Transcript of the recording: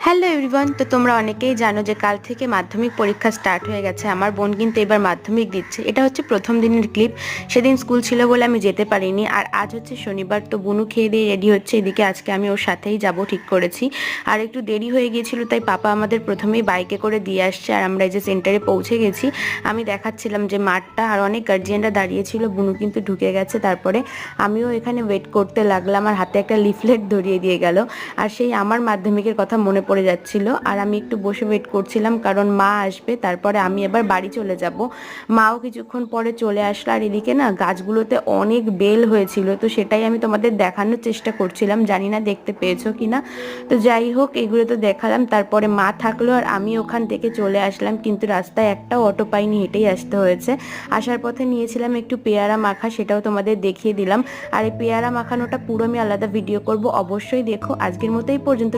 Hello everyone, তো তোমরা অনেকেই জানো যে কাল থেকে মাধ্যমিক পরীক্ষা স্টার্ট হয়ে গেছে। আমার বোন কিন্তু এবার মাধ্যমিক দিচ্ছে। এটা হচ্ছে প্রথম দিনের ক্লিপ। সেদিন স্কুল ছিল বলে আমি যেতে পারিনি। আর আজ হচ্ছে শনিবার, তো বুনু খেয়ে দিয়ে রেডি হচ্ছে। এদিকে আজকে আমি ওর সাথেই যাব ঠিক করেছি। আর একটু দেরি হয়ে গিয়েছিল, তাই পাপা আমাদের প্রথমেই বাইকে করে দিয়ে আসছে। আর আমরা এই যে সেন্টারে পৌঁছে গেছি, আমি দেখাচ্ছিলাম যে মাঠটা, আর অনেক গার্জিয়ানরা দাঁড়িয়েছিল। বুনু কিন্তু ঢুকে গেছে। তারপরে আমিও এখানে ওয়েট করতে লাগলাম। আর হাতে একটা লিফলেট ধরিয়ে দিয়ে গেল। আর সেই আমার মাধ্যমিকের কথা মনে পড়ে যাচ্ছিল। আর আমি একটু বসে ওয়েট করছিলাম, কারণ মা আসবে, তারপরে আমি এবার বাড়ি চলে যাব। মাও কিছুক্ষণ পরে চলে আসলো। আর এদিকে না গাছগুলোতে অনেক বেল হয়েছিল, তো সেটাই আমি তোমাদের দেখানোর চেষ্টা করছিলাম, জানি না দেখতে পেয়েছো কিনা। তো যাই হোক, এগুলো তো দেখালাম। তারপরে মা থাকলো আর আমি ওখান থেকে চলে আসলাম, কিন্তু রাস্তায় একটাও অটো পাইনি, হেঁটেই আসতে হয়েছে। আসার পথে নিয়েছিলাম একটু পেয়ারা মাখা, সেটাও তোমাদের দেখিয়ে দিলাম। আর এই পেয়ারা মাখানোটা পুরো আমি আলাদা ভিডিও করব, অবশ্যই দেখো। আজকের মতো এই পর্যন্ত।